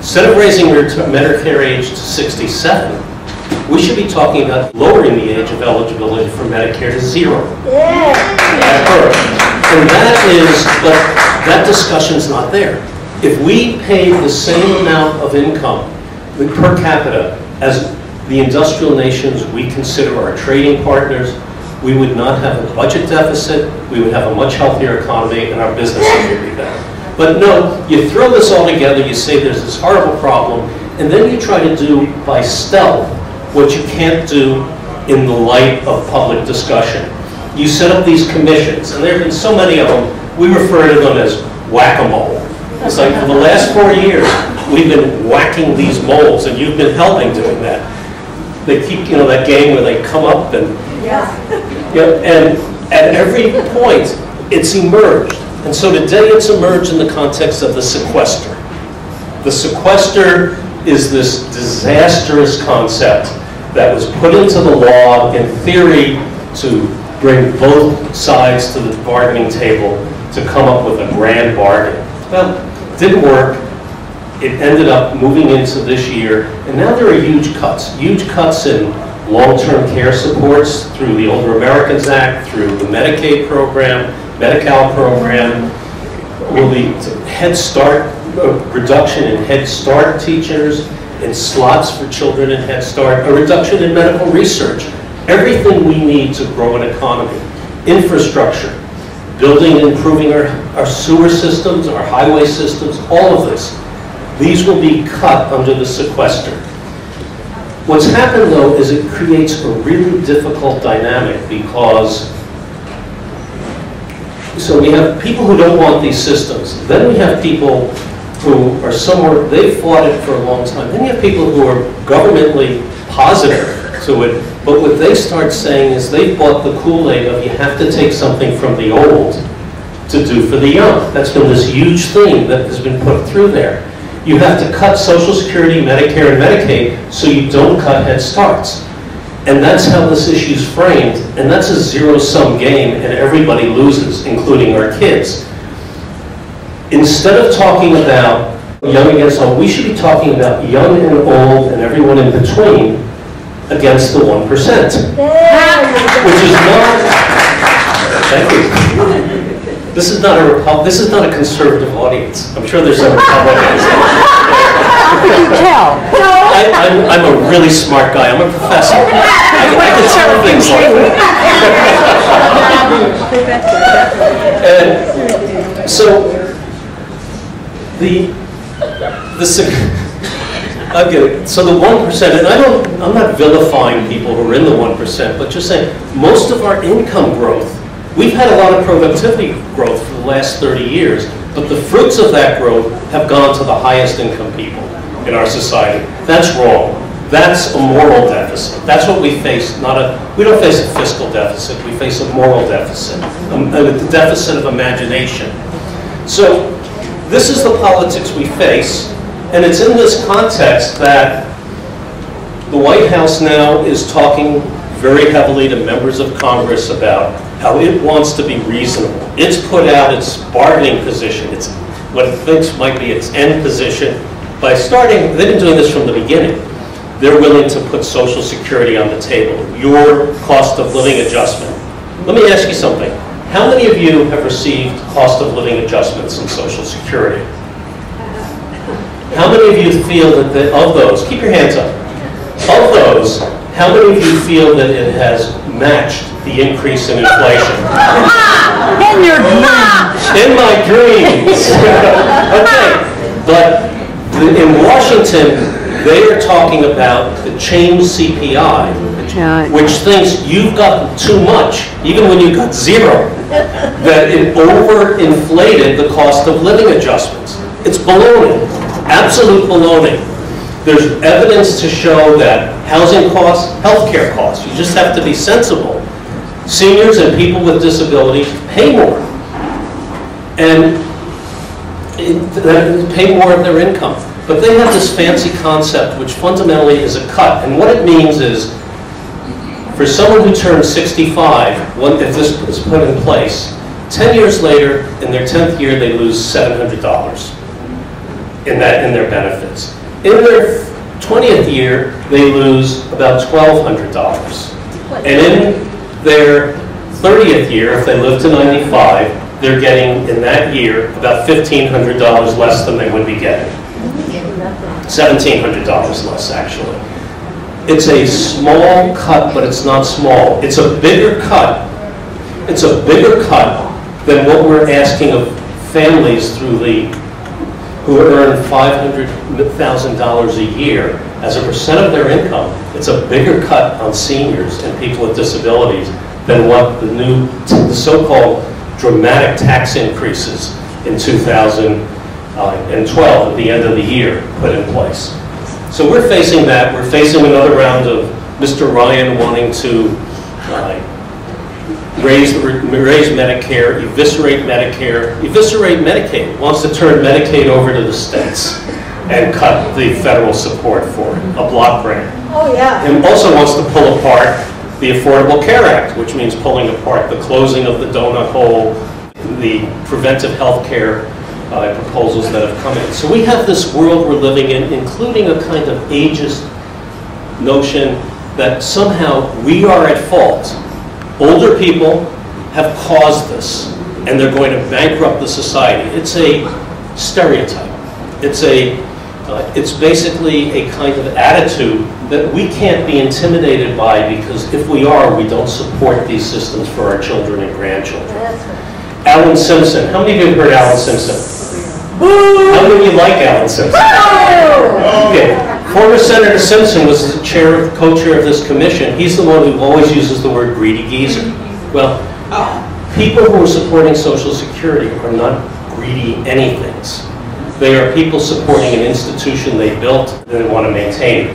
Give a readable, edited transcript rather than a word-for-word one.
Instead of raising Medicare age to 67, we should be talking about lowering the age of eligibility for Medicare to 0 at birth. And that discussion's not there. If we paid the same amount of income per capita as the industrial nations we consider our trading partners, we would not have a budget deficit, we would have a much healthier economy, and our business would be better. But no, you throw this all together, you say there's this horrible problem, and then you try to do by stealth what you can't do in the light of public discussion. You set up these commissions, and there have been so many of them, we refer to them as whack-a-mole. It's like for the last 4 years, we've been whacking these moles, and you've been helping doing that. They keep, that game where they come up and, and at every point, it's emerged. And so today it's emerged in the context of the sequester. The sequester is this disastrous concept that was put into the law in theory to bring both sides to the bargaining table to come up with a grand bargain. Well, it didn't work. It ended up moving into this year, and now there are huge cuts in long-term care supports through the Older Americans Act, through the Medicaid program, Medi-Cal program, will be Head Start, reduction in Head Start teachers, in slots for children in Head Start, a reduction in medical research, everything we need to grow an economy, infrastructure, building and improving our sewer systems, our highway systems, all of this. These will be cut under the sequester. What's happened, though, is it creates a really difficult dynamic because, so we have people who don't want these systems. Then we have people who are somewhere, they've fought it for a long time. Then you have people who are governmentally positive to it, but what they start saying is they've bought the Kool-Aid of you have to take something from the old to do for the young. That's been this huge theme that has been put through there. You have to cut Social Security, Medicare, and Medicaid so you don't cut Head Starts. And that's how this issue's framed, and that's a zero-sum game, and everybody loses, including our kids. Instead of talking about young against old, we should be talking about young and old and everyone in between against the 1%. Which is not, thank you. This is not a conservative audience. I'm sure there's some Republicans. How could you tell? I'm a really smart guy. I'm a professor. I can tell things like that. And so I'm getting, so the 1%, and I'm not vilifying people who are in the 1%, but just saying most of our income growth, we've had a lot of productivity growth for the last 30 years, but the fruits of that growth have gone to the highest income people in our society. That's wrong. That's a moral deficit. That's what we face, we don't face a fiscal deficit, we face a moral deficit, a deficit of imagination. So this is the politics we face, and it's in this context that the White House now is talking very heavily to members of Congress about how it wants to be reasonable. It's put out its bargaining position, it's what it thinks might be its end position. By starting, they've been doing this from the beginning. They're willing to put Social Security on the table, your cost of living adjustment. Let me ask you something. How many of you have received cost of living adjustments in Social Security? How many of you feel that, of those, keep your hands up, of those, how many of you feel that it has matched the increase in inflation? In your dreams. In my dreams. Okay, but in Washington, they are talking about the change CPI, which thinks you've gotten too much, even when you got zero, that it overinflated the cost of living adjustments. It's baloney, absolute baloney. There's evidence to show that housing costs, healthcare costs, you just have to be sensible. Seniors and people with disabilities pay more. And pay more of their income. But they have this fancy concept which fundamentally is a cut. And what it means is, for someone who turns 65, if this is put in place, 10 years later, in their 10th year, they lose $700. in their benefits. In their 20th year, they lose about $1,200. And in their 30th year, if they live to 95, they're getting, in that year, about $1,500 less than they would be getting. $1,700 less, actually. It's a small cut, but it's not small. It's a bigger cut. It's a bigger cut than what we're asking of families who earn $500,000 a year as a percent of their income. It's a bigger cut on seniors and people with disabilities than what the so-called dramatic tax increases in 2012 at the end of the year put in place. So we're facing that. We're facing another round of Mr. Ryan wanting to raise Medicare, eviscerate Medicaid, wants to turn Medicaid over to the states and cut the federal support for it, a block grant. Oh, yeah. And also wants to pull apart the Affordable Care Act, which means pulling apart the closing of the donut hole, the preventive health care proposals that have come in. So we have this world we're living in, including a kind of ageist notion that somehow we are at fault. Older people have caused this, and they're going to bankrupt the society. It's a stereotype. It's basically a kind of attitude that we can't be intimidated by, because if we are, we don't support these systems for our children and grandchildren. Alan Simpson. How many of you have heard Alan Simpson? Boo! How many of you like Alan Simpson? Okay. Former Senator Simpson was the co-chair of this commission. He's the one who always uses the word greedy geezer. Well, people who are supporting Social Security are not greedy anythings. They are people supporting an institution they built and they want to maintain.